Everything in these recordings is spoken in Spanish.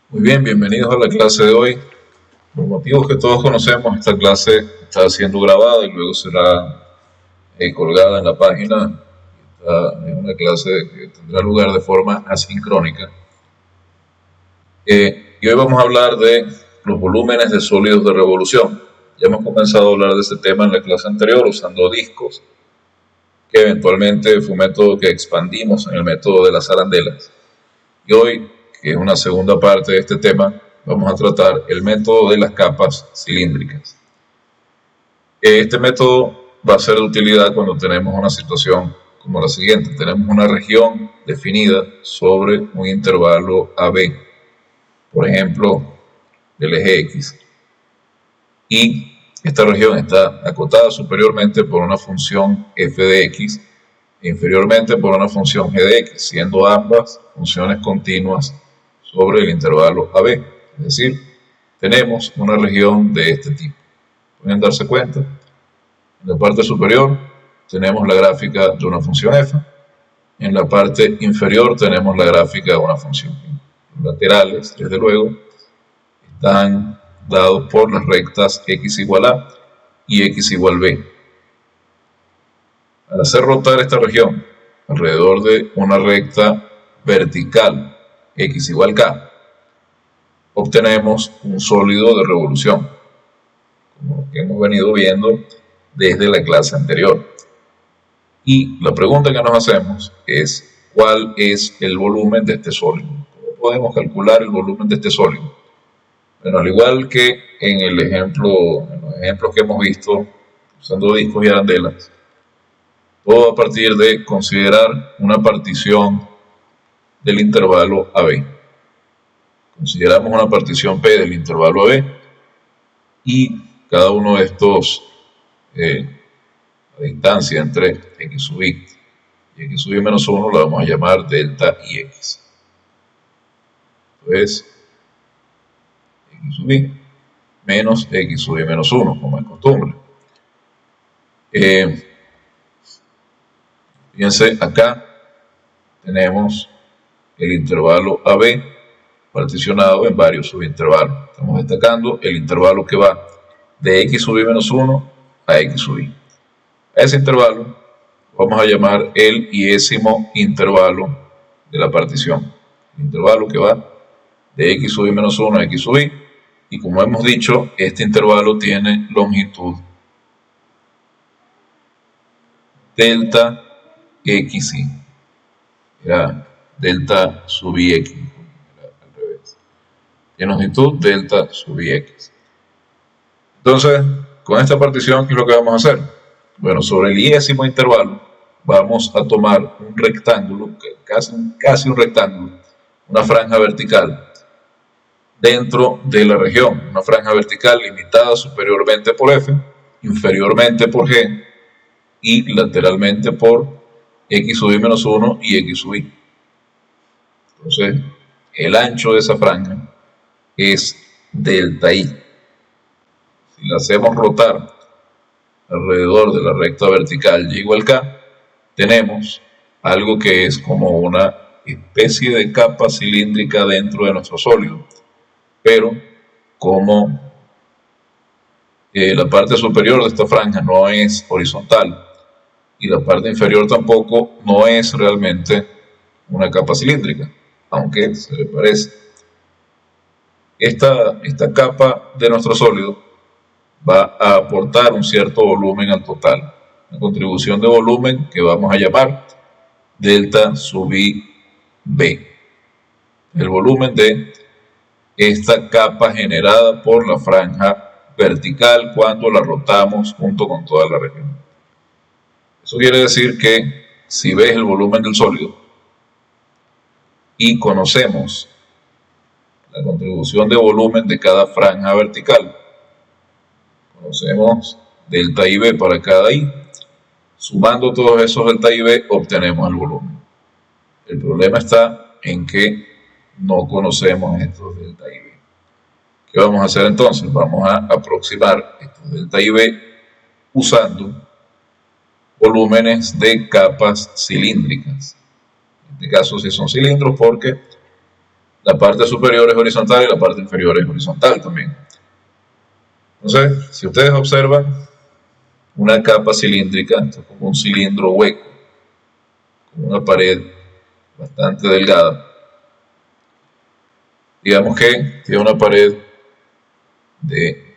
Muy bien, bienvenidos a la clase de hoy. Por motivos que todos conocemos, esta clase está siendo grabada y luego será colgada en la página. Es una clase que tendrá lugar de forma asincrónica. Y hoy vamos a hablar de los volúmenes de sólidos de revolución. Ya hemos comenzado a hablar de este tema en la clase anterior usando discos, que eventualmente fue un método que expandimos en el método de las arandelas. Y hoy, que es una segunda parte de este tema, vamos a tratar el método de las capas cilíndricas. Este método va a ser de utilidad cuando tenemos una situación como la siguiente. Tenemos una región definida sobre un intervalo AB, por ejemplo, del eje X. Y esta región está acotada superiormente por una función f de x e inferiormente por una función g de x, siendo ambas funciones continuas sobre el intervalo AB. Es decir, tenemos una región de este tipo. Pueden darse cuenta. En la parte superior tenemos la gráfica de una función f. En la parte inferior tenemos la gráfica de una función y. Los laterales, desde luego, están dados por las rectas x igual a y x igual b. Al hacer rotar esta región alrededor de una recta vertical x igual k, obtenemos un sólido de revolución, como lo que hemos venido viendo desde la clase anterior. Y la pregunta que nos hacemos es, ¿cuál es el volumen de este sólido? ¿Cómo podemos calcular el volumen de este sólido? Bueno, al igual que en los ejemplos que hemos visto usando discos y arandelas, todo a partir de considerar una partición del intervalo AB. Consideramos una partición P del intervalo AB y cada uno de estos, la distancia entre x sub i y x sub i menos 1 la vamos a llamar delta ix. Entonces, x sub i menos x sub i menos 1, como es costumbre. Fíjense, acá tenemos el intervalo AB particionado en varios subintervalos. Estamos destacando el intervalo que va de x sub i menos 1 a x sub i. A ese intervalo vamos a llamar el iésimo intervalo de la partición. El intervalo que va de x sub i menos 1 a x sub i. Y como hemos dicho, este intervalo tiene longitud delta xi. Era delta sub ix. Al revés. Tiene longitud delta sub ix. Entonces, con esta partición, ¿qué es lo que vamos a hacer? Bueno, sobre el iésimo intervalo vamos a tomar un rectángulo, casi un rectángulo, una franja vertical dentro de la región, una franja vertical limitada superiormente por f, inferiormente por g y lateralmente por x sub i menos 1 y x sub i. Entonces, el ancho de esa franja es delta i. Si la hacemos rotar alrededor de la recta vertical y igual k, tenemos algo que es como una especie de capa cilíndrica dentro de nuestro sólido, pero como la parte superior de esta franja no es horizontal y la parte inferior tampoco, no es realmente una capa cilíndrica, aunque se le parece. Esta capa de nuestro sólido va a aportar un cierto volumen al total, una contribución de volumen que vamos a llamar delta sub i b, el volumen de esta capa generada por la franja vertical cuando la rotamos junto con toda la región. Eso quiere decir que si ves el volumen del sólido y conocemos la contribución de volumen de cada franja vertical, conocemos delta IB para cada I. Sumando todos esos delta IB obtenemos el volumen. El problema está en que no conocemos estos delta IB. ¿Qué vamos a hacer entonces? Vamos a aproximar estos delta IB usando volúmenes de capas cilíndricas. En este caso sí son cilindros porque La parte superior es horizontal y la parte inferior es horizontal también. Entonces, si ustedes observan una capa cilíndrica, esto es como un cilindro hueco, como una pared bastante delgada. Digamos que tiene una pared de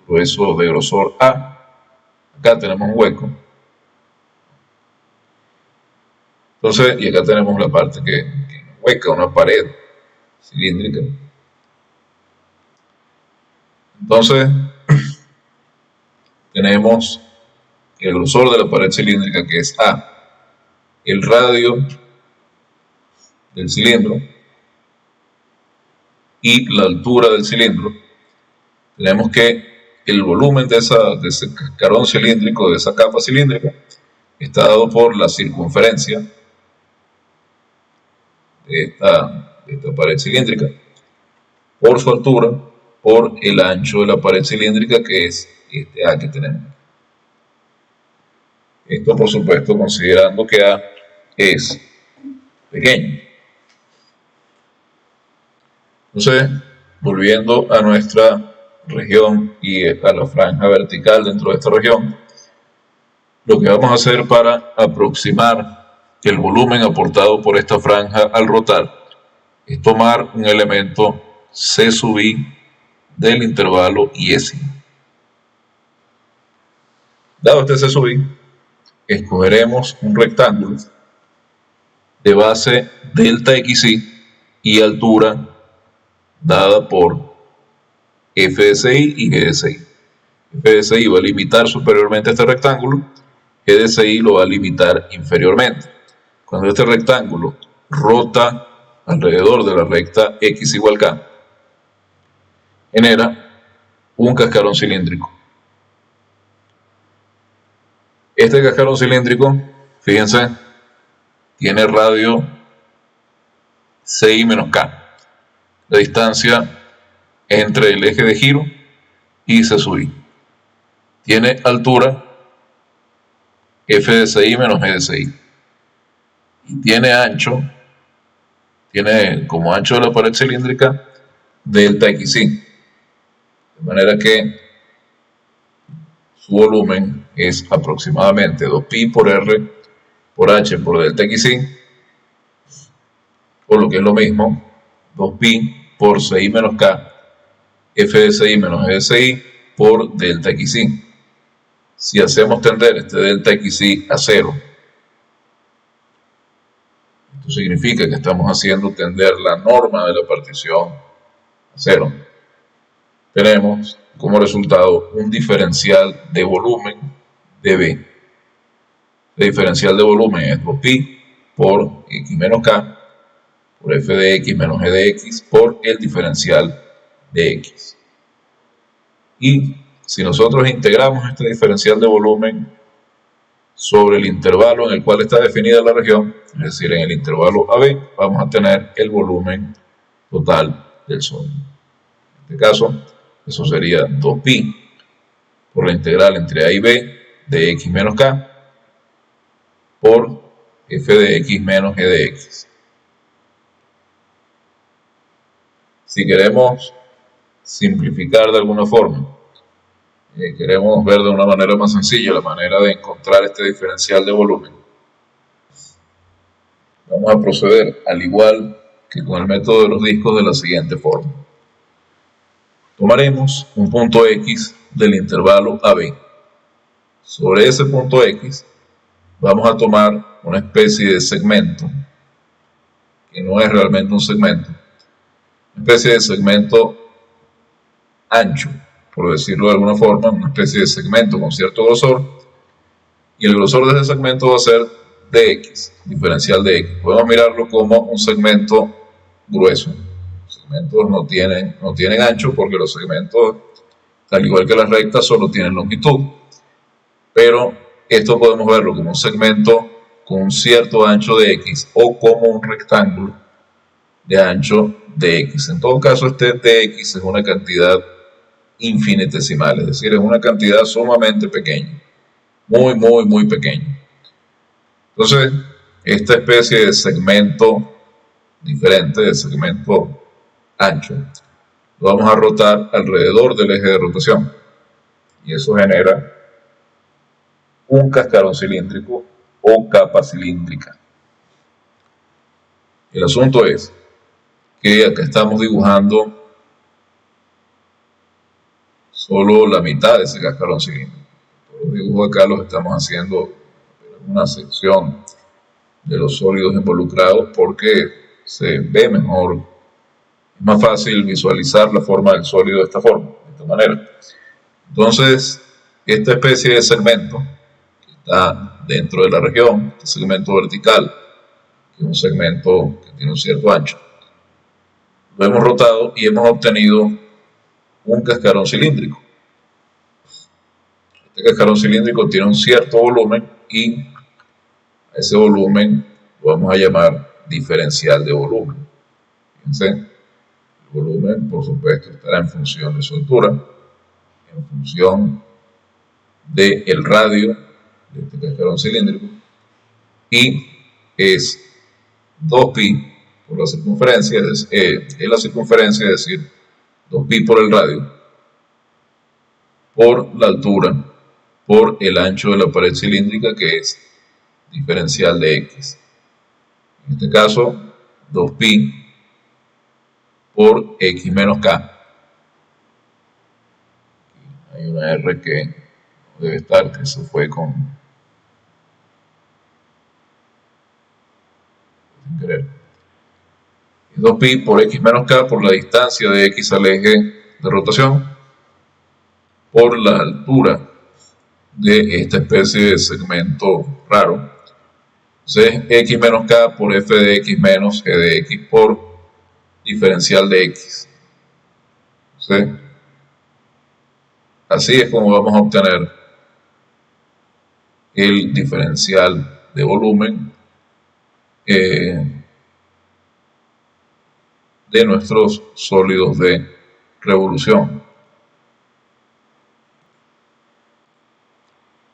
grueso, de grosor A. Acá tenemos un hueco. Entonces, y acá tenemos la parte que hueca, una pared cilíndrica. Entonces, tenemos el grosor de la pared cilíndrica, que es A, el radio del cilindro y la altura del cilindro. Tenemos que el volumen de ese cascarón cilíndrico, de esa capa cilíndrica, está dado por la circunferencia de esta pared cilíndrica, por su altura, por el ancho de la pared cilíndrica, que es este A que tenemos. Esto, por supuesto, considerando que A es pequeño. Entonces, volviendo a nuestra región y a la franja vertical dentro de esta región, lo que vamos a hacer para aproximar el volumen aportado por esta franja al rotar es tomar un elemento C sub i del intervalo IS. Dado este C sub i, escogeremos un rectángulo de base delta xi y altura dada por f de ci y g de ci. F de ci va a limitar superiormente este rectángulo, g de ci lo va a limitar inferiormente. Cuando este rectángulo rota alrededor de la recta x igual k, genera un cascarón cilíndrico. Este cascarón cilíndrico, fíjense, tiene radio ci menos k, la distancia entre el eje de giro y C sub i. Tiene altura f de ci menos g de ci. Y tiene ancho, tiene como ancho de la pared cilíndrica delta xi. De manera que su volumen es aproximadamente 2pi por r por h por delta xi, o lo que es lo mismo, 2pi por ci menos k, f de ci menos g de ci por delta xi. Si hacemos tender este delta xi a 0, esto significa que estamos haciendo tender la norma de la partición a 0. Tenemos como resultado un diferencial de volumen de B. El diferencial de volumen es 2pi por x menos k por f de x menos g de x por el diferencial de x. Y si nosotros integramos este diferencial de volumen sobre el intervalo en el cual está definida la región, es decir, en el intervalo AB, vamos a tener el volumen total del sólido. En este caso, eso sería 2pi por la integral entre A y B de x menos k por f de x menos g de x. Si queremos simplificar de alguna forma, queremos ver de una manera más sencilla la manera de encontrar este diferencial de volumen, vamos a proceder al igual que con el método de los discos de la siguiente forma. Tomaremos un punto x del intervalo AB. Sobre ese punto x vamos a tomar una especie de segmento, que no es realmente un segmento, una especie de segmento ancho, por decirlo de alguna forma, una especie de segmento con cierto grosor, y el grosor de ese segmento va a ser dx, diferencial de x. Podemos mirarlo como un segmento grueso. Los segmentos no tienen ancho porque los segmentos, al igual que las rectas, solo tienen longitud. Pero esto podemos verlo como un segmento con un cierto ancho de x o como un rectángulo de ancho de x. En todo caso, este dx es una cantidad infinitesimal, es decir, es una cantidad sumamente pequeña, muy pequeña. Entonces, esta especie de segmento diferente, de segmento ancho, lo vamos a rotar alrededor del eje de rotación. Y eso genera un cascarón cilíndrico o capa cilíndrica. El asunto es que acá estamos dibujando solo la mitad de ese cascarón cilíndrico. Los dibujos acá los estamos haciendo en una sección de los sólidos involucrados porque se ve mejor, es más fácil visualizar la forma del sólido de esta forma, de esta manera. Entonces, esta especie de segmento que está dentro de la región, este segmento vertical, que es un segmento que tiene un cierto ancho, lo hemos rotado y hemos obtenido un cascarón cilíndrico. Este cascarón cilíndrico tiene un cierto volumen y a ese volumen lo vamos a llamar diferencial de volumen. Fíjense, el volumen, por supuesto, estará en función de su altura, en función del radio de este cascarón cilíndrico, y es 2pi por la circunferencia, es la circunferencia, es decir, 2pi por el radio, por la altura, por el ancho de la pared cilíndrica, que es diferencial de x. En este caso, 2pi por x menos k. Hay una r que no debe estar, que se fue sin querer. 2pi por x menos k por la distancia de x al eje de rotación, por la altura de esta especie de segmento raro. Entonces, x menos k por f de x menos g de x por diferencial de x. Entonces, así es como vamos a obtener el diferencial de volumen de nuestros sólidos de revolución.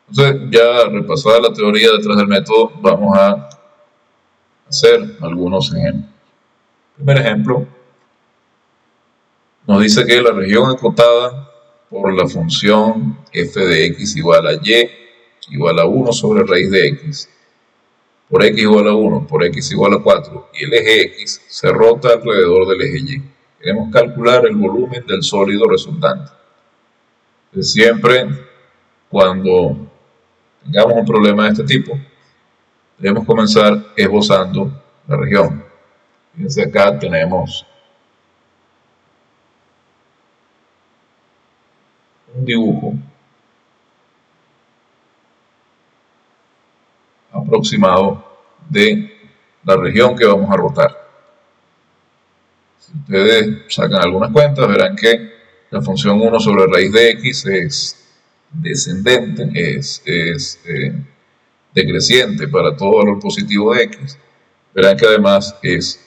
Entonces, ya repasada la teoría detrás del método, vamos a hacer algunos ejemplos. El primer ejemplo nos dice que la región acotada por la función f de x igual a y igual a 1 sobre raíz de x, por x igual a 1, por x igual a 4, y el eje x se rota alrededor del eje y. Queremos calcular el volumen del sólido resultante. Entonces, siempre cuando tengamos un problema de este tipo, debemos comenzar esbozando la región. Fíjense, acá tenemos un dibujo aproximado de la región que vamos a rotar. Si ustedes sacan algunas cuentas, verán que la función 1 sobre raíz de x es descendente, es decreciente para todo valor positivo de x. Verán que además es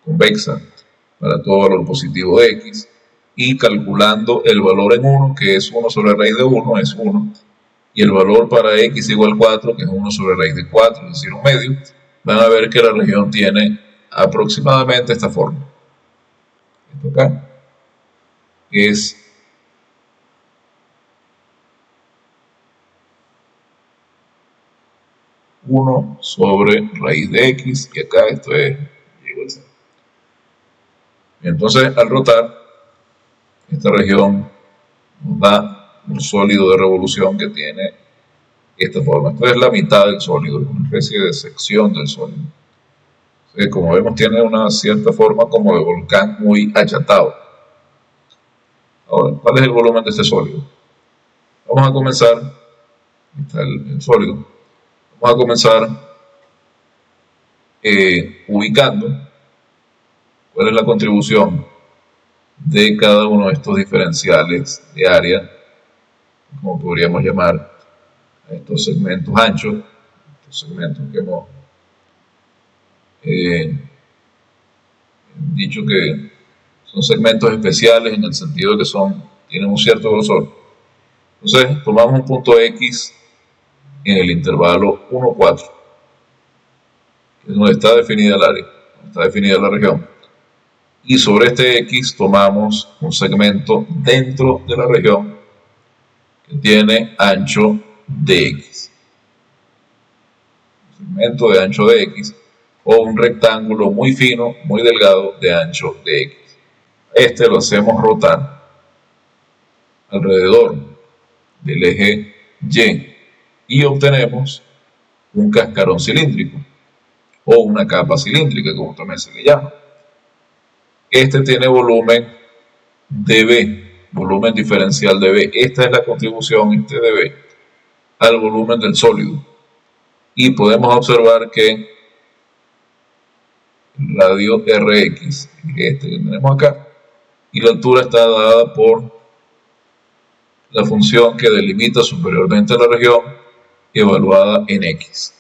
convexa para todo valor positivo de x, y calculando el valor en 1, que es 1 sobre raíz de 1, es 1, y el valor para x igual 4, que es 1 sobre raíz de 4, es decir, un medio, van a ver que la región tiene aproximadamente esta forma. Esto acá es uno sobre raíz de x, y acá esto es igual a 0. Entonces, al rotar, esta región nos da un sólido de revolución que tiene esta forma. Esto es la mitad del sólido, una especie de sección del sólido. Como vemos, tiene una cierta forma como de volcán muy achatado. Ahora, ¿cuál es el volumen de este sólido? Vamos a comenzar, aquí está el sólido, vamos a comenzar ubicando cuál es la contribución de cada uno de estos diferenciales de área, como podríamos llamar a estos segmentos anchos, estos segmentos que hemos dicho que son segmentos especiales en el sentido de que tienen un cierto grosor. Entonces, tomamos un punto X en el intervalo 1, 4, que es donde está definida el área, donde está definida la región. y sobre este X tomamos un segmento dentro de la región que tiene ancho de X. Un segmento de ancho de X o un rectángulo muy fino, muy delgado de ancho de X. Este lo hacemos rotar alrededor del eje Y obtenemos un cascarón cilíndrico o una capa cilíndrica, como también se le llama. Este tiene volumen dB, volumen diferencial dB. Esta es la contribución, este dB, al volumen del sólido. Y podemos observar que el radio Rx, este que tenemos acá, y la altura está dada por la función que delimita superiormente la región, evaluada en X.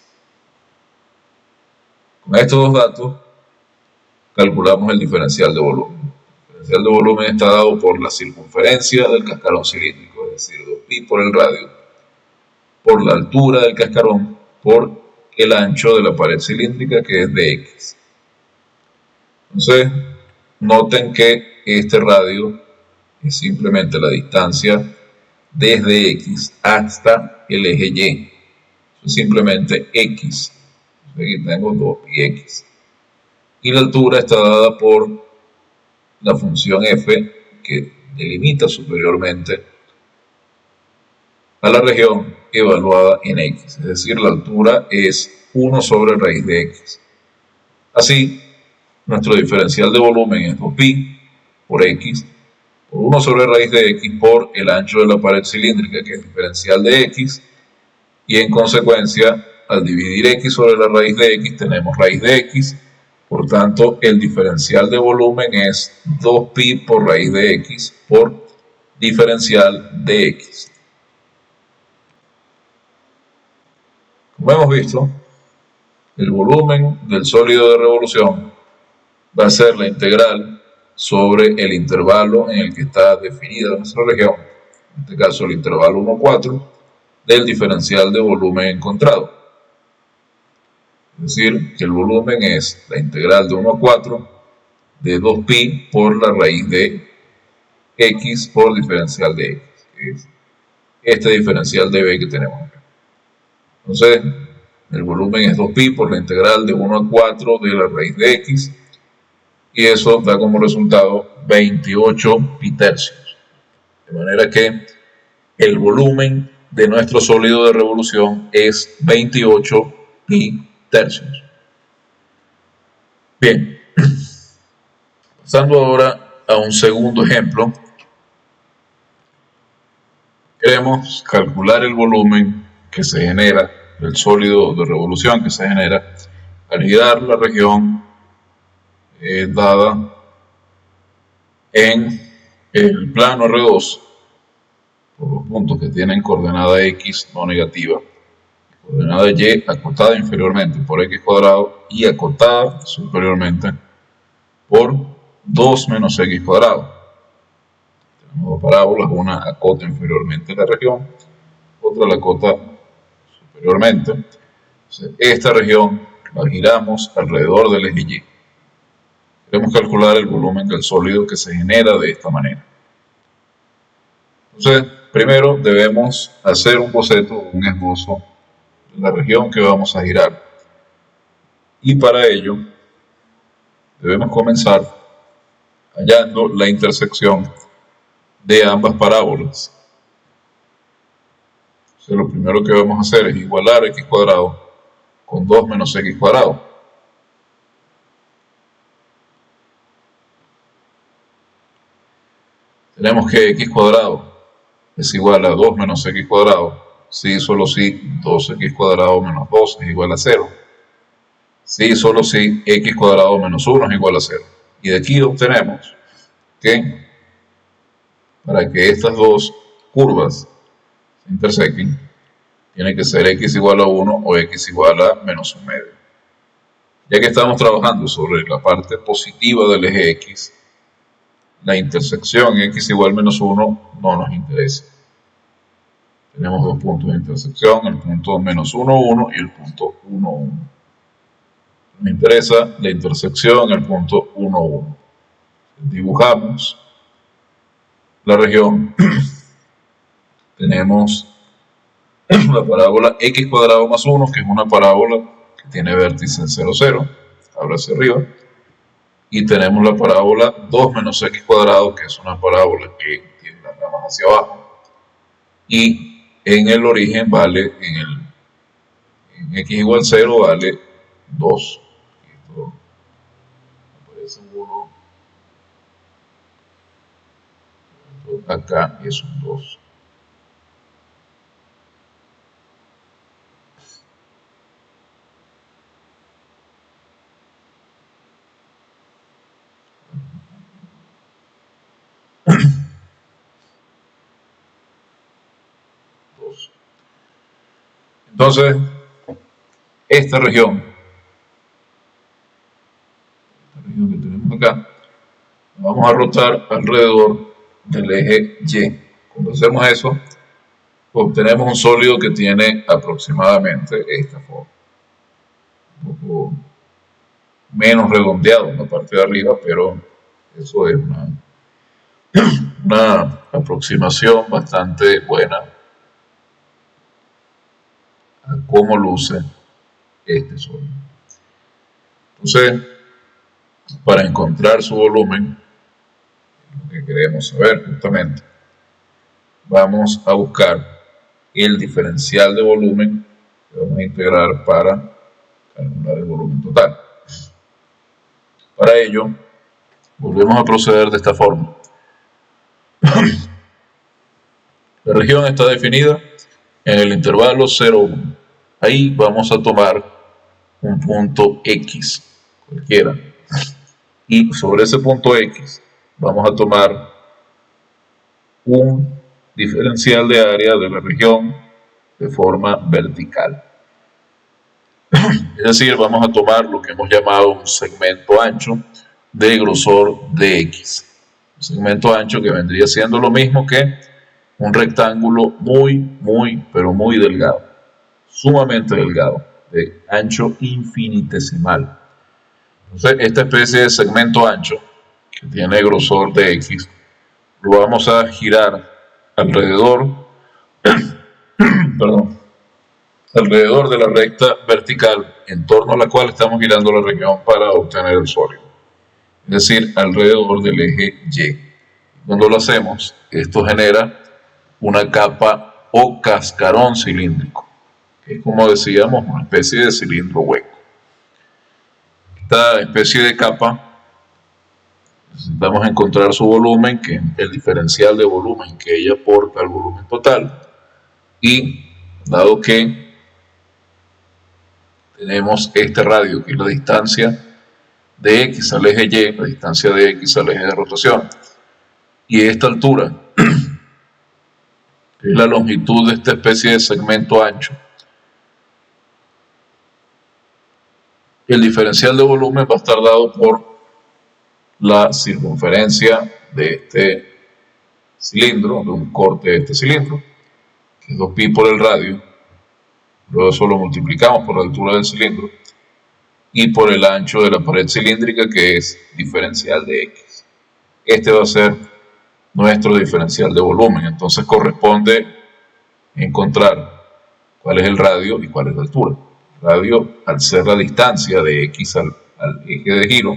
Con estos dos datos calculamos el diferencial de volumen. El diferencial de volumen está dado por la circunferencia del cascarón cilíndrico, es decir, 2pi por el radio, por la altura del cascarón, por el ancho de la pared cilíndrica, que es de X. Entonces, noten que este radio es simplemente la distancia desde X hasta el eje Y. Es simplemente X. Aquí tengo 2πx. Y la altura está dada por la función f, que delimita superiormente a la región evaluada en X. Es decir, la altura es 1 sobre raíz de X. Así, nuestro diferencial de volumen es 2pi por X, por 1 sobre raíz de X por el ancho de la pared cilíndrica, que es diferencial de X, y en consecuencia, al dividir X sobre la raíz de X, tenemos raíz de X, por tanto, el diferencial de volumen es 2pi por raíz de X por diferencial de X. Como hemos visto, el volumen del sólido de revolución va a ser la integral sobre el intervalo en el que está definida nuestra región, en este caso el intervalo 1,4, del diferencial de volumen encontrado. Es decir, que el volumen es la integral de 1,4 de 2pi por la raíz de X por diferencial de X, que es este diferencial de B que tenemos acá. Entonces, el volumen es 2pi por la integral de 1 a 4 de la raíz de X, y eso da como resultado 28 pi tercios. De manera que el volumen de nuestro sólido de revolución es 28 pi tercios. Bien, pasando ahora a un segundo ejemplo, queremos calcular el volumen que se genera, el sólido de revolución que se genera al girar la región dada en el plano R2 por los puntos que tienen coordenada X no negativa, coordenada Y acotada inferiormente por X cuadrado y acotada superiormente por 2 menos X cuadrado. Tenemos dos parábolas, una acota inferiormente la región, otra la acota superiormente. Entonces, esta región la giramos alrededor del eje Y. Queremos calcular el volumen del sólido que se genera de esta manera. Entonces, primero debemos hacer un boceto, un esbozo de la región que vamos a girar. Y para ello, debemos comenzar hallando la intersección de ambas parábolas. Entonces, lo primero que vamos a hacer es igualar X cuadrado con 2 menos X cuadrado. Tenemos que X cuadrado es igual a 2 menos X cuadrado, si solo si 2X cuadrado menos 2 es igual a 0. Si solo si X cuadrado menos 1 es igual a 0. Y de aquí obtenemos que para que estas dos curvas se intersequen, tiene que ser X igual a 1 o X igual a menos 1 medio. Ya que estamos trabajando sobre la parte positiva del eje X, la intersección X igual a menos 1 no nos interesa. Tenemos dos puntos de intersección, el punto menos 1, 1 y el punto 1, 1. Nos interesa la intersección, el punto 1, 1. dibujamos la región, tenemos la parábola x cuadrado más 1, que es una parábola que tiene vértice en 0, 0, ahora hacia arriba, y tenemos la parábola 2 menos x cuadrado, que es una parábola que tiene las ramas hacia abajo, y en el origen vale, en x igual 0 vale 2. Esto aparece 1 acá y es un 2. Entonces, esta región que tenemos acá, vamos a rotar alrededor del eje Y. Cuando hacemos eso, obtenemos un sólido que tiene aproximadamente esta forma. Un poco menos redondeado en la parte de arriba, pero eso es una aproximación bastante buena a cómo luce este sólido. Entonces, para encontrar su volumen, lo que queremos saber justamente, vamos a buscar el diferencial de volumen que vamos a integrar para calcular el volumen total. Para ello, volvemos a proceder de esta forma. La región está definida en el intervalo 0,1. Ahí vamos a tomar un punto X, cualquiera. Y sobre ese punto X vamos a tomar un diferencial de área de la región de forma vertical. Es decir, vamos a tomar lo que hemos llamado un segmento ancho de grosor de X. Un segmento ancho que vendría siendo lo mismo que un rectángulo pero muy delgado, sumamente delgado, de ancho infinitesimal. Entonces, esta especie de segmento ancho, que tiene grosor de X, lo vamos a girar alrededor, alrededor de la recta vertical en torno a la cual estamos girando la región para obtener el sólido. Es decir, alrededor del eje Y. Cuando lo hacemos, esto genera una capa o cascarón cilíndrico, que es, como decíamos, una especie de cilindro hueco. Esta especie de capa necesitamos encontrar su volumen, que es el diferencial de volumen que ella aporta al volumen total, y dado que tenemos este radio, que es la distancia de X al eje Y, la distancia de X al eje de rotación, y esta altura, que es la longitud de esta especie de segmento ancho, el diferencial de volumen va a estar dado por la circunferencia de este cilindro, de un corte de este cilindro, que es 2pi por el radio. Luego eso lo multiplicamos por la altura del cilindro y por el ancho de la pared cilíndrica, que es diferencial de X. Este va a ser nuestro diferencial de volumen. Entonces corresponde encontrar cuál es el radio y cuál es la altura. El radio, al ser la distancia de X al eje de giro,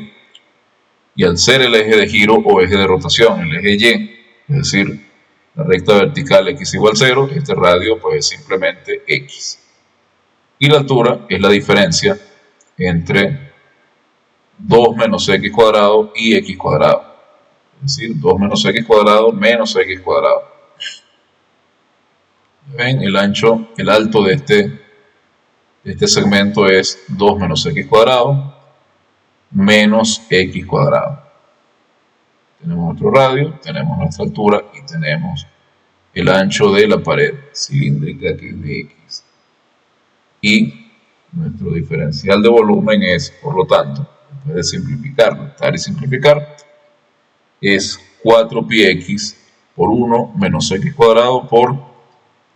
y al ser el eje de giro o eje de rotación, el eje Y, es decir, la recta vertical X igual 0, este radio pues es simplemente X. Y la altura es la diferencia entre 2 menos X cuadrado y X cuadrado. Es decir, 2 menos X cuadrado menos X cuadrado. ¿Ven? El ancho, el alto de este segmento es 2 menos X cuadrado menos X cuadrado. Tenemos nuestro radio, tenemos nuestra altura y tenemos el ancho de la pared cilíndrica, que es de X. Y nuestro diferencial de volumen es, por lo tanto, después de simplificar, restar y simplificar, es 4πx por 1 menos X cuadrado por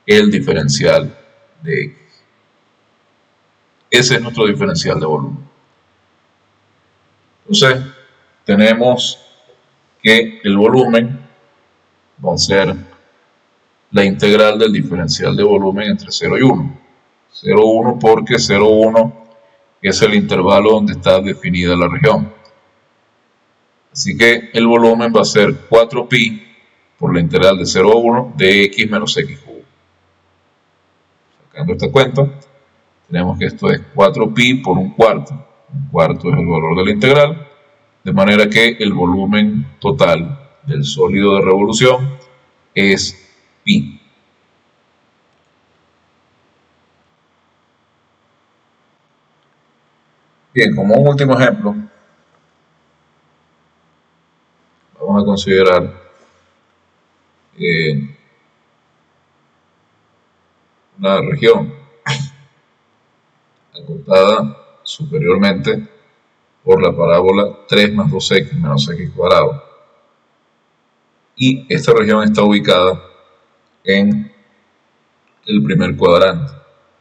el diferencial de X. Ese es nuestro diferencial de volumen. Entonces, tenemos que el volumen va a ser la integral del diferencial de volumen entre 0 y 1. 0, 1 porque 0, 1 es el intervalo donde está definida la región. Así que el volumen va a ser 4pi por la integral de 0 a 1 de x menos x cubo. Sacando esta cuenta, tenemos que esto es 4pi por un cuarto. Un cuarto es el valor de la integral, de manera que el volumen total del sólido de revolución es pi. Bien, como un último ejemplo, vamos a considerar una región acotada superiormente por la parábola 3 más 2x menos x cuadrado. Y esta región está ubicada en el primer cuadrante,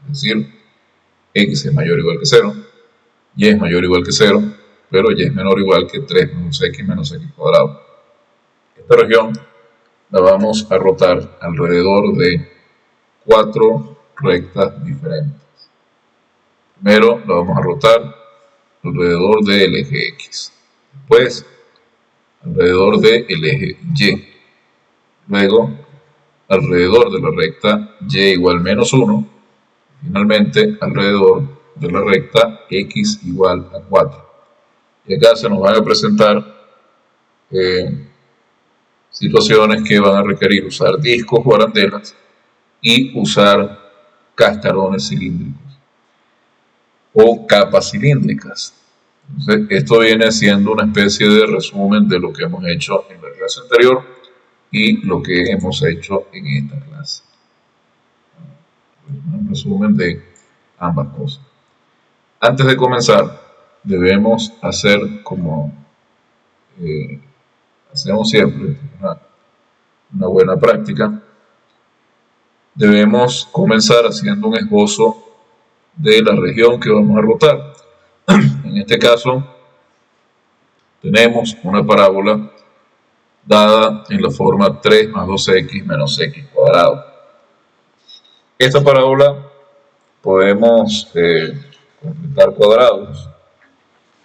es decir, x es mayor o igual que 0, y es mayor o igual que 0, pero y es menor o igual que 3 menos x cuadrado. Esta región la vamos a rotar alrededor de 4 rectas diferentes. Primero la vamos a rotar alrededor del eje X, después alrededor del eje Y, luego alrededor de la recta Y igual menos 1, finalmente alrededor de la recta X igual a 4. Y acá se nos van a presentar situaciones que van a requerir usar discos o arandelas y usar cascarones cilíndricos o capas cilíndricas. Entonces, esto viene siendo una especie de resumen de lo que hemos hecho en la clase anterior y lo que hemos hecho en esta clase. Un resumen de ambas cosas. Antes de comenzar, debemos hacer como hacemos siempre, una buena práctica. Debemos comenzar haciendo un esbozo de la región que vamos a rotar. En este caso, tenemos una parábola dada en la forma 3 más 2x menos x cuadrado. Esta parábola podemos completar cuadrados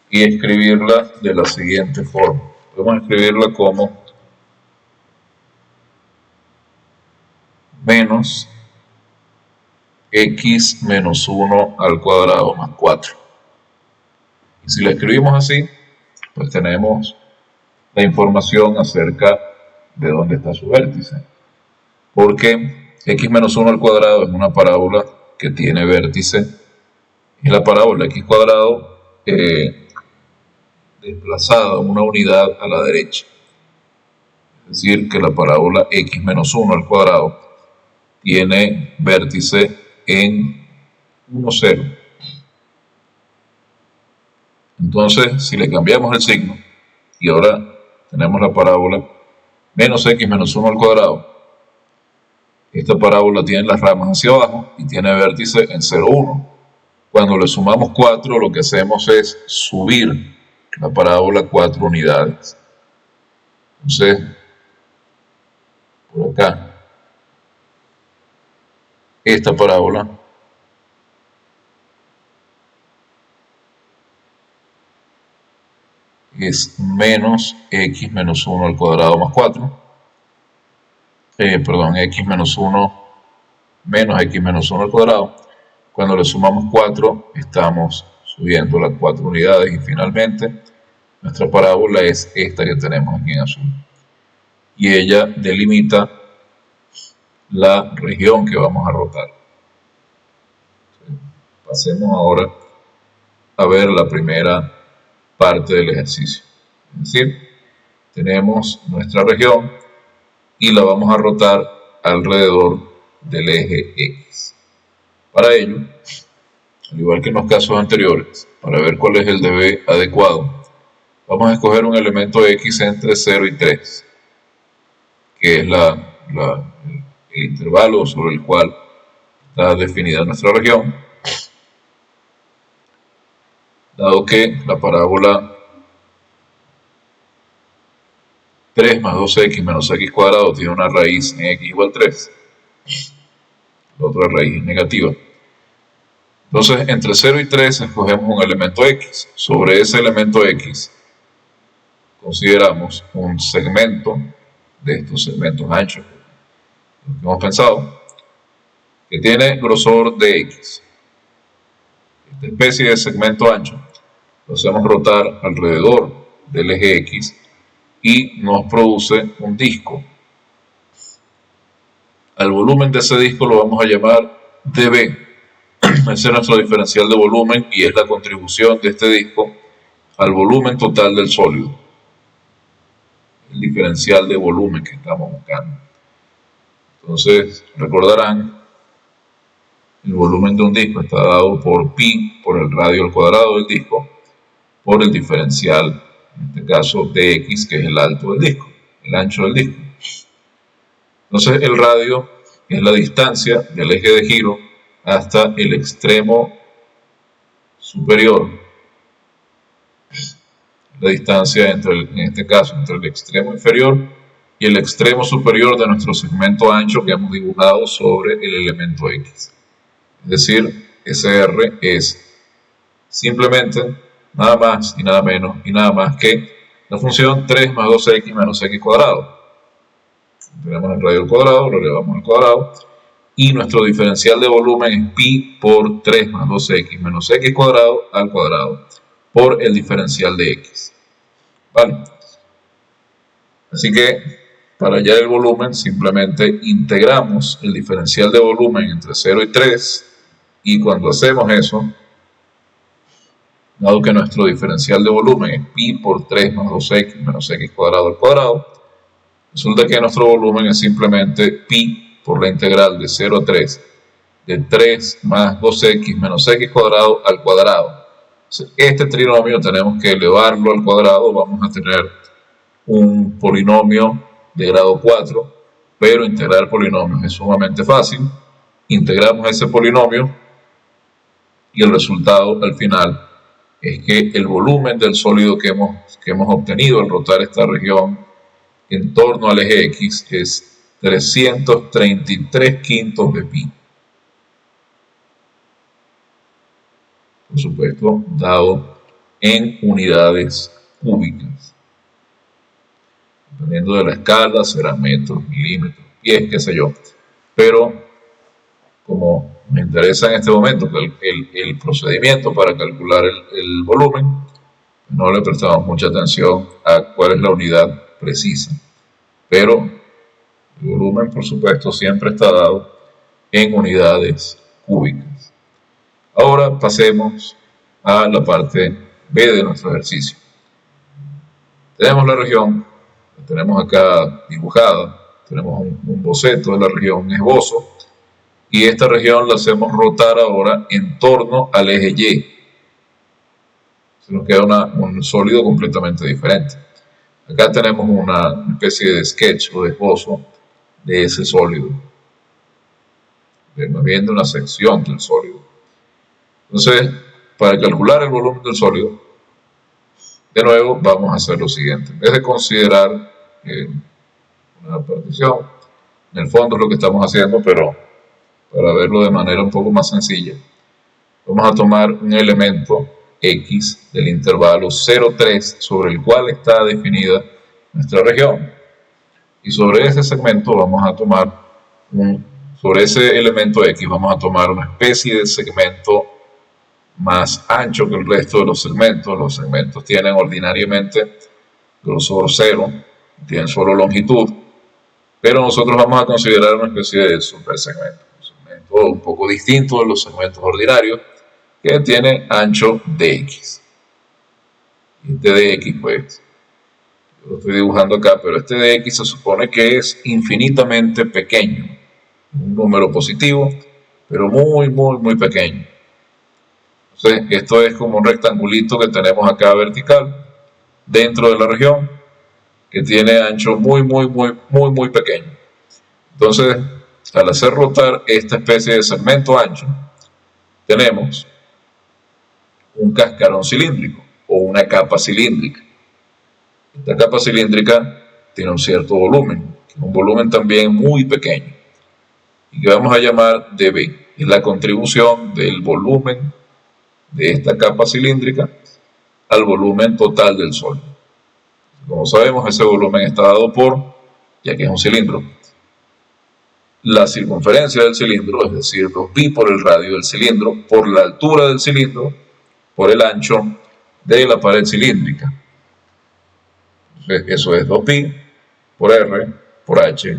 y escribirla de la siguiente forma. Podemos escribirla como menos x menos 1 al cuadrado más 4. Y si la escribimos así, pues tenemos la información acerca de dónde está su vértice. Porque x menos 1 al cuadrado es una parábola que tiene vértice. Es la parábola x cuadrado desplazada una unidad a la derecha. Es decir, que la parábola x menos 1 al cuadrado tiene vértice en 1, 0. Entonces, si le cambiamos el signo, y ahora tenemos la parábola menos x menos 1 al cuadrado, esta parábola tiene las ramas hacia abajo y tiene vértice en 0, 1. Cuando le sumamos 4, lo que hacemos es subir la parábola 4 unidades. Entonces, por acá, esta parábola es menos x menos 1 al cuadrado más 4. X menos 1 menos x menos 1 al cuadrado. Cuando le sumamos 4, estamos subiendo las 4 unidades y finalmente nuestra parábola es esta que tenemos aquí en azul. Y ella delimita la región que vamos a rotar. Pasemos ahora a ver la primera parte del ejercicio. Es decir, tenemos nuestra región y la vamos a rotar alrededor del eje X. Para ello, al igual que en los casos anteriores, para ver cuál es el dB adecuado, vamos a escoger un elemento X entre 0 y 3, que es el intervalo sobre el cual está definida nuestra región, dado que la parábola 3 más 2x menos x cuadrado tiene una raíz en x igual 3. La otra raíz es negativa. Entonces, entre 0 y 3 escogemos un elemento x. Sobre ese elemento x consideramos un segmento de estos segmentos anchos que hemos pensado, que tiene grosor de x. Esta especie de segmento ancho lo hacemos rotar alrededor del eje x y nos produce un disco. Al volumen de ese disco lo vamos a llamar dB. Ese es nuestro diferencial de volumen y es la contribución de este disco al volumen total del sólido. El diferencial de volumen que estamos buscando. Entonces, recordarán, el volumen de un disco está dado por pi, por el radio al cuadrado del disco, por el diferencial, en este caso de x, que es el alto del disco, el ancho del disco. Entonces, el radio es la distancia del eje de giro hasta el extremo superior. La distancia en este caso, entre el extremo inferior y el extremo superior de nuestro segmento ancho que hemos dibujado sobre el elemento x. Es decir, SR es simplemente nada más y nada menos y nada más que la función 3 más 2x menos x cuadrado. Tenemos el radio al cuadrado, lo elevamos al cuadrado y nuestro diferencial de volumen es pi por 3 más 2x menos x cuadrado al cuadrado por el diferencial de x. ¿Vale? Así que para hallar el volumen simplemente integramos el diferencial de volumen entre 0 y 3 y cuando hacemos eso, dado que nuestro diferencial de volumen es pi por 3 más 2x menos x cuadrado al cuadrado, resulta que nuestro volumen es simplemente pi por la integral de 0 a 3 de 3 más 2x menos x cuadrado al cuadrado. Este trinomio tenemos que elevarlo al cuadrado, vamos a tener un polinomio de grado 4, pero integrar polinomios es sumamente fácil. Integramos ese polinomio y el resultado al final es que el volumen del sólido que hemos obtenido al rotar esta región en torno al eje X es 333 quintos de pi. Por supuesto, dado en unidades cúbicas. Dependiendo de la escala, serán metros, milímetros, pies, qué sé yo. Pero, como me interesa en este momento el procedimiento para calcular el volumen, no le prestamos mucha atención a cuál es la unidad precisa. Pero el volumen, por supuesto, siempre está dado en unidades cúbicas. Ahora pasemos a la parte B de nuestro ejercicio. Tenemos la región, la tenemos acá dibujada, tenemos un boceto de la región, un esbozo, y esta región la hacemos rotar ahora en torno al eje Y. Se nos queda un sólido completamente diferente. Acá tenemos una especie de sketch o de esbozo de ese sólido. Más bien de una sección del sólido. Entonces, para calcular el volumen del sólido, de nuevo vamos a hacer lo siguiente. En vez de considerar una partición, en el fondo es lo que estamos haciendo, pero para verlo de manera un poco más sencilla, vamos a tomar un elemento X del intervalo 0,3 sobre el cual está definida nuestra región. Y sobre ese segmento vamos a tomar sobre ese elemento X vamos a tomar una especie de segmento más ancho que el resto de los segmentos. Los segmentos tienen ordinariamente grosor 0, tienen solo longitud, pero nosotros vamos a considerar una especie de supersegmento, un segmento un poco distinto de los segmentos ordinarios, que tiene ancho dx. Y este dx, pues, yo lo estoy dibujando acá, pero este dx se supone que es infinitamente pequeño, un número positivo, pero muy, muy, muy pequeño. Entonces, esto es como un rectangulito que tenemos acá vertical, dentro de la región, que tiene ancho muy, muy, muy, muy, muy pequeño. Entonces, al hacer rotar esta especie de segmento ancho, tenemos un cascarón cilíndrico o una capa cilíndrica. Esta capa cilíndrica tiene un cierto volumen, un volumen también muy pequeño, y que vamos a llamar dB. Es la contribución del volumen de esta capa cilíndrica al volumen total del sólido. Como sabemos, ese volumen está dado por, ya que es un cilindro, la circunferencia del cilindro, es decir, 2pi por el radio del cilindro, por la altura del cilindro, por el ancho de la pared cilíndrica. Entonces, eso es 2pi por r por h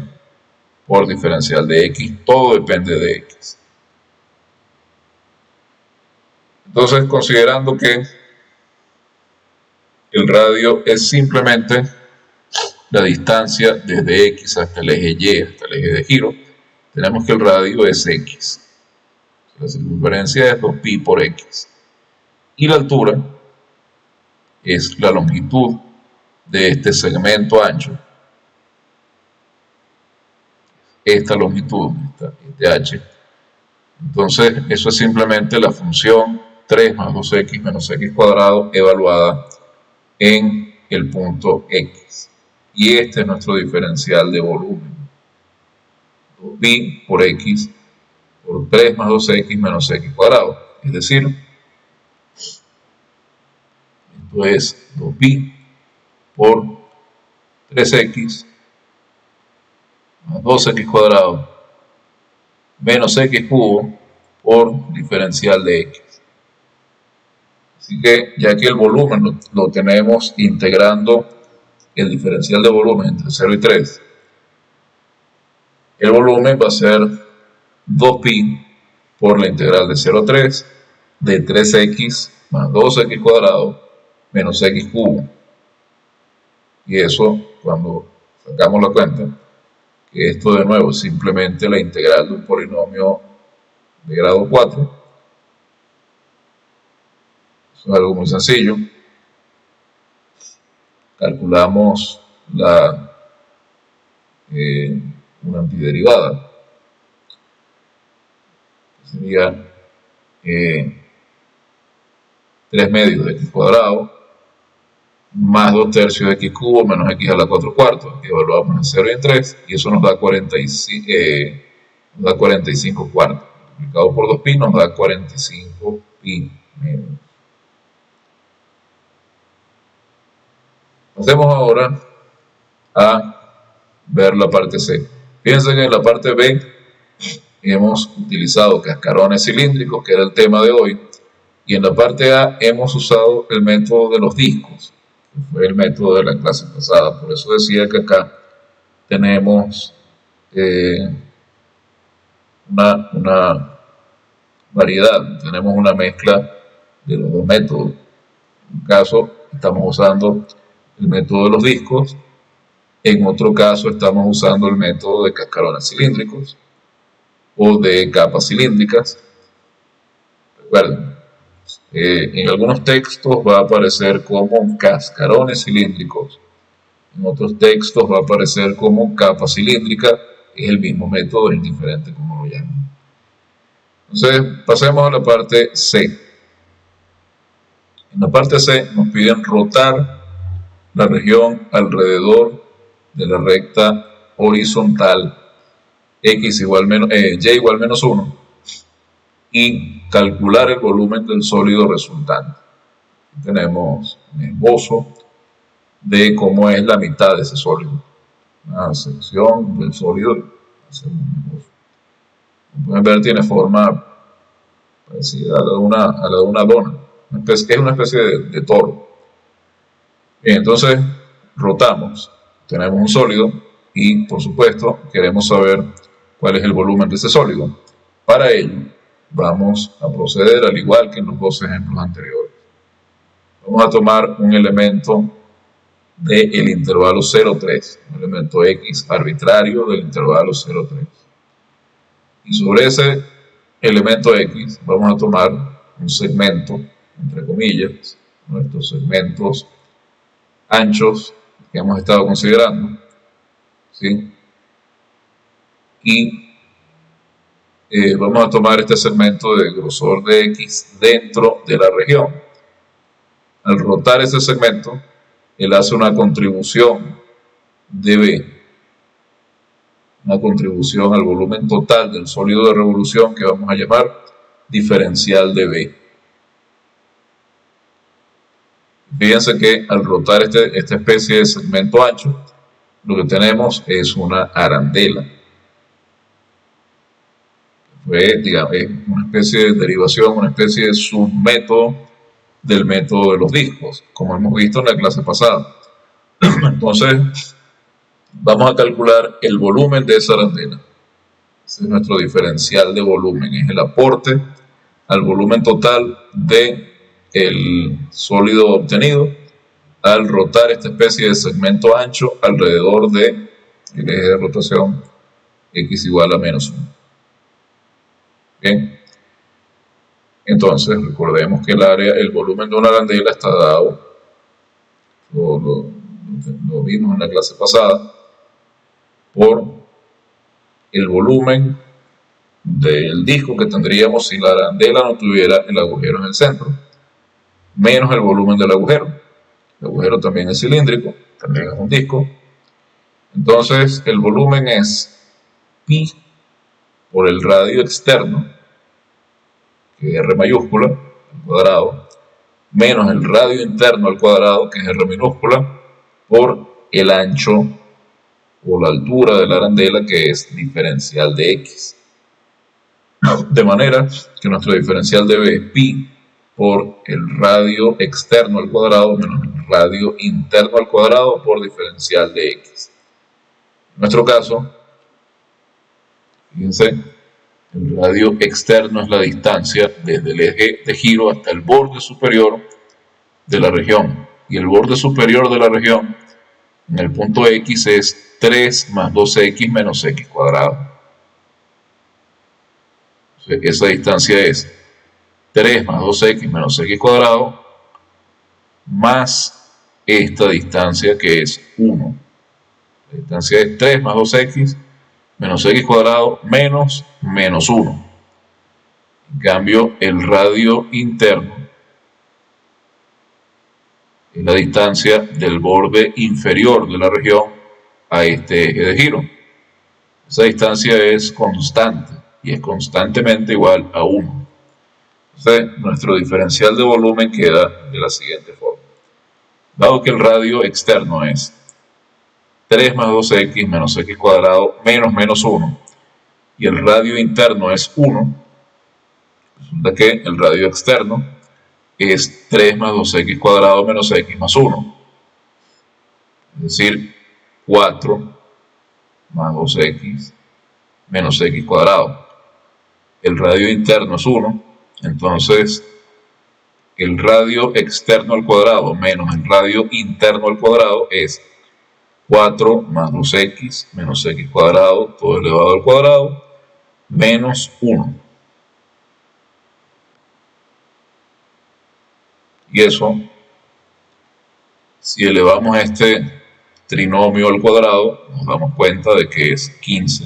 por diferencial de x. Todo depende de x. Entonces, considerando que el radio es simplemente la distancia desde x hasta el eje y, hasta el eje de giro, tenemos que el radio es x. La circunferencia es 2pi por x. Y la altura es la longitud de este segmento ancho. Esta longitud, este h. Entonces, eso es simplemente la función 3 más 2x menos x cuadrado evaluada en el punto x. Y este es nuestro diferencial de volumen. 2pi por x por 3 más 2x menos x cuadrado. Es decir, esto es 2pi por 3x más 2x cuadrado menos x cubo por diferencial de x. Así que ya que el volumen lo tenemos integrando el diferencial de volumen entre 0 y 3, el volumen va a ser 2pi por la integral de 0 a 3 de 3x más 2x cuadrado menos x cubo. Y eso, cuando sacamos la cuenta, que esto de nuevo es simplemente la integral de un polinomio de grado 4. Eso es algo muy sencillo. Calculamos una antiderivada. Sería 3 medios de x cuadrado más 2 tercios de x cubo menos x a la 4 cuartos, que evaluamos en 0 y en 3, y eso nos da 45 cuartos. Multiplicado por 2pi nos da 45 pi medios. Pasemos ahora a ver la parte C. Fíjense que en la parte B hemos utilizado cascarones cilíndricos, que era el tema de hoy, y en la parte A hemos usado el método de los discos, que fue el método de la clase pasada. Por eso decía que acá tenemos una variedad, tenemos una mezcla de los dos métodos. En un caso estamos usando el método de los discos, en otro caso estamos usando el método de cascarones cilíndricos o de capas cilíndricas. Recuerden, en algunos textos va a aparecer como cascarones cilíndricos, en otros textos va a aparecer como capa cilíndrica. Es el mismo método, es diferente como lo llaman. Entonces, pasemos a la parte C. En la parte C nos piden rotar la región alrededor de la recta horizontal y igual menos 1 y calcular el volumen del sólido resultante. Aquí tenemos un esbozo de cómo es la mitad de ese sólido, una sección del sólido. Como pueden ver, tiene forma parecida a la de una dona, es una especie de toro. Bien, entonces rotamos, tenemos un sólido y por supuesto queremos saber cuál es el volumen de ese sólido. Para ello vamos a proceder al igual que en los dos ejemplos anteriores. Vamos a tomar un elemento del intervalo 0,3, un elemento x arbitrario del intervalo 0,3. Y sobre ese elemento x vamos a tomar un segmento, entre comillas, nuestros segmentos anchos que hemos estado considerando, ¿sí? Y vamos a tomar este segmento de grosor de x dentro de la región. Al rotar ese segmento, él hace una contribución de B, una contribución al volumen total del sólido de revolución que vamos a llamar diferencial de B. Fíjense que al rotar esta especie de segmento ancho, lo que tenemos es una arandela. Digamos, es una especie de derivación, una especie de submétodo del método de los discos, como hemos visto en la clase pasada. Entonces, vamos a calcular el volumen de esa arandela. Ese es nuestro diferencial de volumen, es el aporte al volumen total del sólido obtenido al rotar esta especie de segmento ancho alrededor del eje de rotación x igual a menos 1. Bien, entonces recordemos que el volumen de una arandela está dado, lo vimos en la clase pasada, por el volumen del disco que tendríamos si la arandela no tuviera el agujero en el centro, menos el volumen del agujero. El agujero también es cilíndrico, también es un disco. Entonces el volumen es pi por el radio externo, que es R mayúscula al cuadrado, menos el radio interno al cuadrado, que es R minúscula, por el ancho o la altura de la arandela, que es diferencial de x. De manera que nuestro diferencial de B es pi por el radio externo al cuadrado menos el radio interno al cuadrado por diferencial de x. En nuestro caso, fíjense, el radio externo es la distancia desde el eje de giro hasta el borde superior de la región. Y el borde superior de la región en el punto X es 3 más 2x menos x cuadrado. O sea, esa distancia es 3 más 2x menos x cuadrado más esta distancia que es 1. La distancia es 3 más 2x menos x cuadrado menos 1. En cambio, el radio interno es la distancia del borde inferior de la región a este eje de giro. Esa distancia es constante y es constantemente igual a 1. Entonces, nuestro diferencial de volumen queda de la siguiente forma. Dado que el radio externo es 3 más 2x menos x cuadrado menos 1 y el radio interno es 1, resulta que el radio externo es 3 más 2x cuadrado menos x más 1, es decir, 4 más 2x menos x cuadrado. El radio interno es 1, entonces el radio externo al cuadrado menos el radio interno al cuadrado es 4 más 2x menos x cuadrado todo elevado al cuadrado menos 1. Y eso, si elevamos este trinomio al cuadrado, nos damos cuenta de que es 15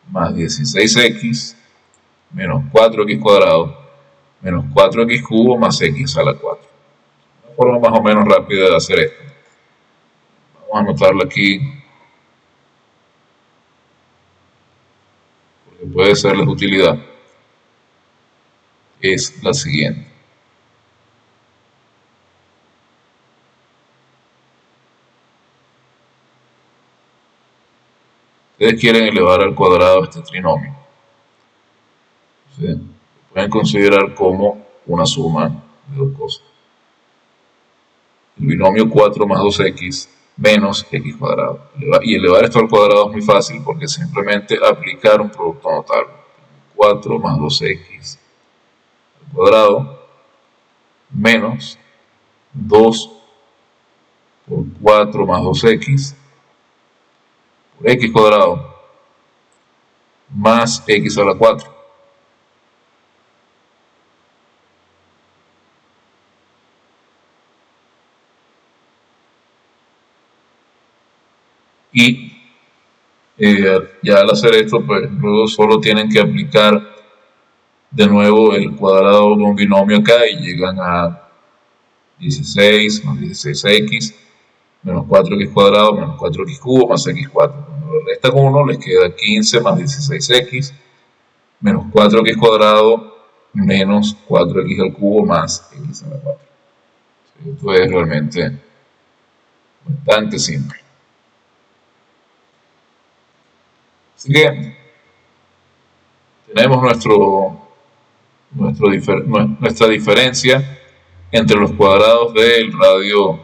más 16x menos 4x cuadrado menos 4x cubo más x a la 4. Una forma más o menos rápida de hacer esto. Vamos a anotarlo aquí, porque puede serles de utilidad. Es la siguiente. Ustedes quieren elevar al cuadrado este trinomio. ¿Sí? Pueden considerar como una suma de dos cosas. El binomio 4 más 2x menos x cuadrado. Y elevar esto al cuadrado es muy fácil porque simplemente aplicar un producto notable. 4 más 2x al cuadrado menos 2 por 4 más 2x por x cuadrado más x a la 4. Y ya al hacer esto, pues luego solo tienen que aplicar de nuevo el cuadrado de un binomio acá y llegan a 16 más 16x menos 4x cuadrado menos 4x cubo más x4. Cuando le restan 1 les queda 15 más 16x menos 4x cuadrado menos 4x al cubo más x a la 4. Esto es realmente bastante simple. Así que tenemos nuestra diferencia entre los cuadrados del radio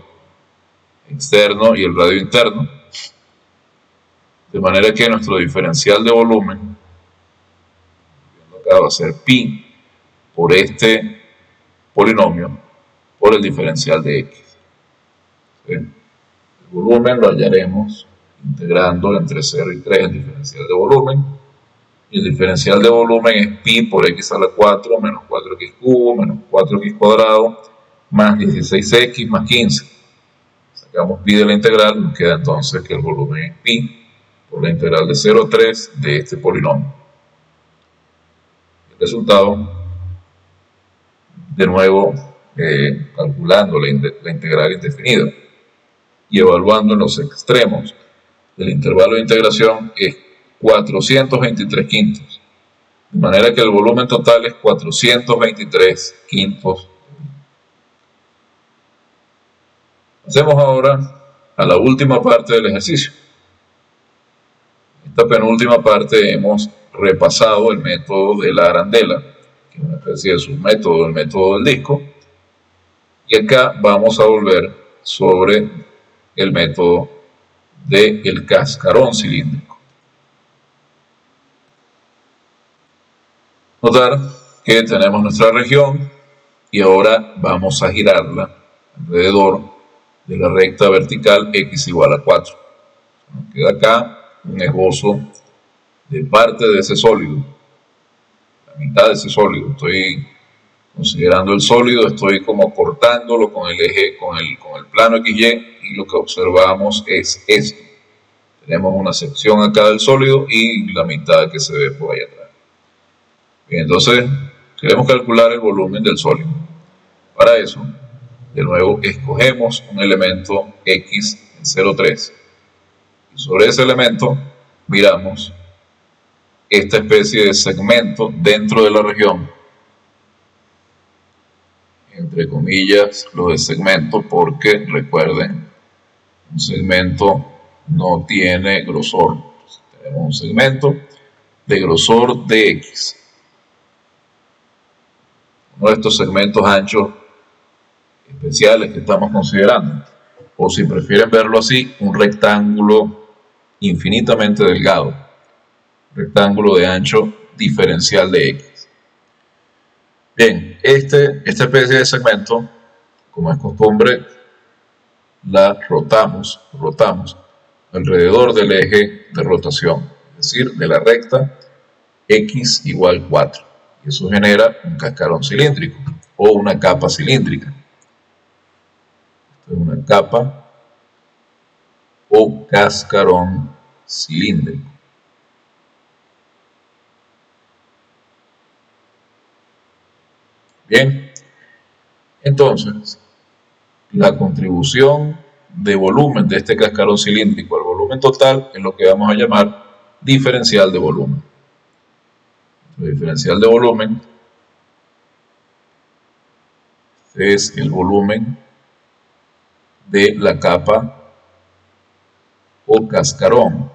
externo y el radio interno, de manera que nuestro diferencial de volumen acá va a ser pi por este polinomio por el diferencial de x. ¿Sí? El volumen lo hallaremos integrando entre 0 y 3 el diferencial de volumen, y el diferencial de volumen es pi por x a la 4 menos 4x cubo menos 4x cuadrado más 16x más 15. Sacamos pi de la integral, nos queda entonces que el volumen es pi por la integral de 0 a 3 de este polinomio. El resultado, de nuevo, calculando la integral indefinida y evaluando en los extremos del intervalo de integración, es 423 quintos. De manera que el volumen total es 423 quintos. Pasemos ahora a la última parte del ejercicio. En esta penúltima parte hemos repasado el método de la arandela, que es una especie de submétodo del método del disco, y acá vamos a volver sobre el método del cascarón cilíndrico. Notar que tenemos nuestra región y ahora vamos a girarla alrededor de la recta vertical x igual a 4. Nos queda acá un esbozo de parte de ese sólido, la mitad de ese sólido. Estoy considerando el sólido, estoy como cortándolo con el eje, con el plano XY, y lo que observamos es esto. Tenemos una sección acá del sólido y la mitad que se ve por ahí atrás. Bien, entonces queremos calcular el volumen del sólido. Para eso, de nuevo, escogemos un elemento X en 0,3 y sobre ese elemento miramos esta especie de segmento dentro de la región, entre comillas lo de segmento, porque recuerden, un segmento no tiene grosor. Entonces, tenemos un segmento de grosor de X. Uno de estos segmentos anchos especiales que estamos considerando, o si prefieren verlo así, un rectángulo infinitamente delgado, rectángulo de ancho diferencial de X. Bien, esta especie de segmento, como es costumbre, la rotamos alrededor del eje de rotación, es decir, de la recta X igual 4. Y eso genera un cascarón cilíndrico o una capa cilíndrica. Esto es una capa o cascarón cilíndrico. Bien, entonces, la contribución de volumen de este cascarón cilíndrico al volumen total es lo que vamos a llamar diferencial de volumen. El diferencial de volumen es el volumen de la capa o cascarón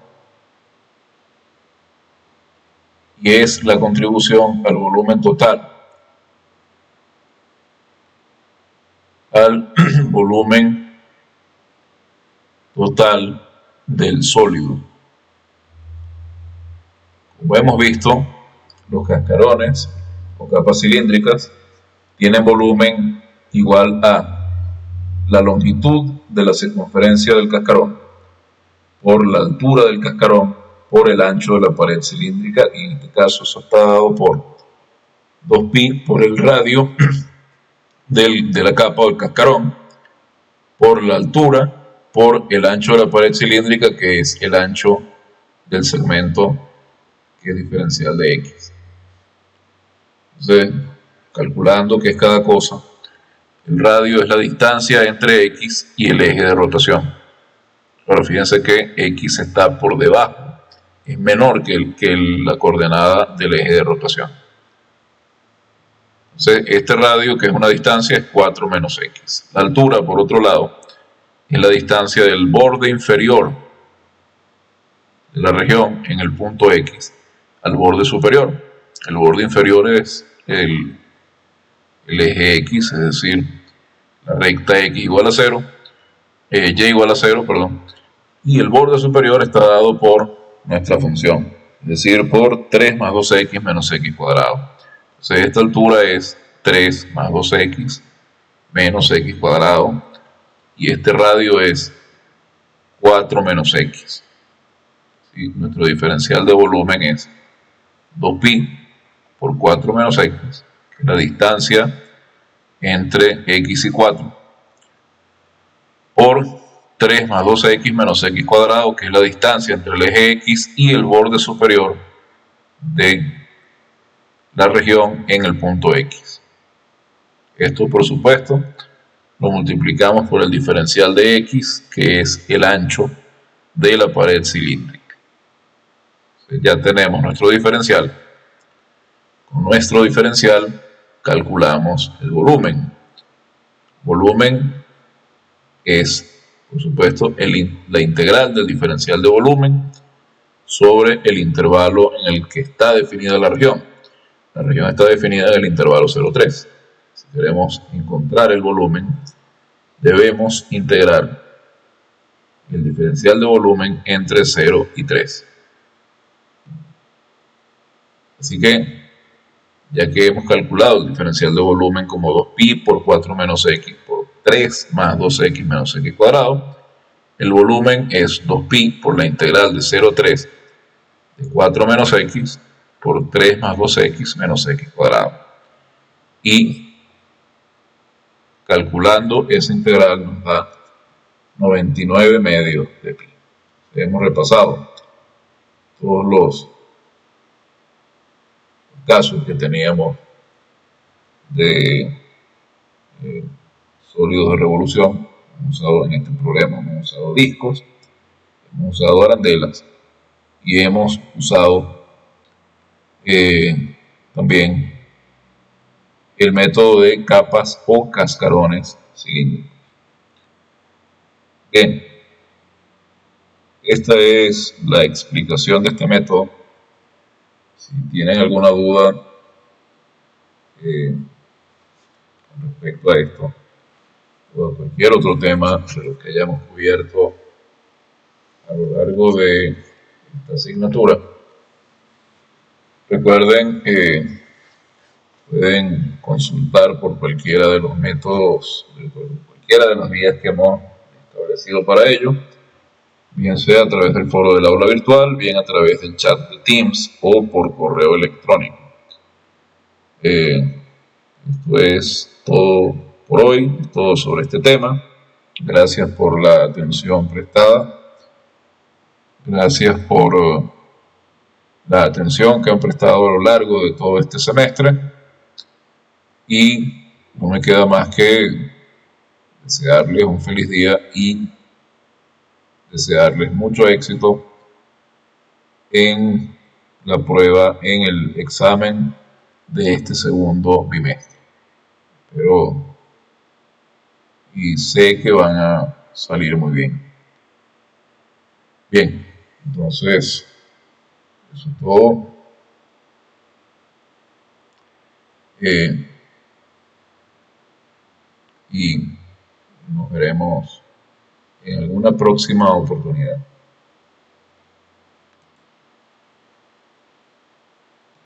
y es la contribución al volumen total, al volumen total del sólido. Como hemos visto, los cascarones o capas cilíndricas tienen volumen igual a la longitud de la circunferencia del cascarón por la altura del cascarón por el ancho de la pared cilíndrica, y en este caso eso está dado por 2pi por el radio de la capa o del cascarón por la altura por el ancho de la pared cilíndrica, que es el ancho del segmento que es diferencial de X. Entonces, calculando qué es cada cosa, el radio es la distancia entre X y el eje de rotación. Pero fíjense que X está por debajo, es menor que la coordenada del eje de rotación. Entonces, este radio, que es una distancia, es 4 menos X. La altura, por otro lado, es la distancia del borde inferior de la región en el punto X al borde superior. El borde inferior es el eje X, es decir, la recta X igual a 0, Y igual a 0, perdón, y el borde superior está dado por nuestra función, es decir, por 3 más 2x menos x cuadrado. Entonces esta altura es 3 más 2x menos x cuadrado, y este radio es 4 menos x. ¿Sí? Nuestro diferencial de volumen es 2pi por 4 menos x, que es la distancia entre x y 4, por 3 más 2x menos x cuadrado, que es la distancia entre el eje X y el borde superior de la región en el punto X. Esto, por supuesto, lo multiplicamos por el diferencial de X, que es el ancho de la pared cilíndrica. Ya tenemos nuestro diferencial. Con nuestro diferencial calculamos el volumen. Volumen es, por supuesto, la integral del diferencial de volumen sobre el intervalo en el que está definida la región. La región está definida en el intervalo 0,3. Si queremos encontrar el volumen, debemos integrar el diferencial de volumen entre 0 y 3. Así que, ya que hemos calculado el diferencial de volumen como 2pi por 4 menos x por 3 más 2x menos x cuadrado, el volumen es 2pi por la integral de 0,3 de 4 menos x por 3 más 2x menos x cuadrado. Y calculando esa integral nos da 99 medios de pi. Hemos repasado todos los casos que teníamos de sólidos de revolución. Hemos usado en este problema, hemos usado discos, hemos usado arandelas y hemos usado también el método de capas o cascarones cilíndricos. Bien, esta es la explicación de este método. Si tienen alguna duda con respecto a esto o a cualquier otro tema de lo que hayamos cubierto a lo largo de esta asignatura, recuerden que pueden consultar por cualquiera de los métodos, por cualquiera de las vías que hemos establecido para ello, bien sea a través del foro del aula virtual, bien a través del chat de Teams o por correo electrónico. Esto es todo por hoy, todo sobre este tema. Gracias por la atención prestada. Gracias por la atención que han prestado a lo largo de todo este semestre. Y no me queda más que desearles un feliz día y desearles mucho éxito en la prueba, en el examen de este segundo bimestre. Pero y sé que van a salir muy bien. Bien, entonces eso es todo. Y nos veremos en alguna próxima oportunidad.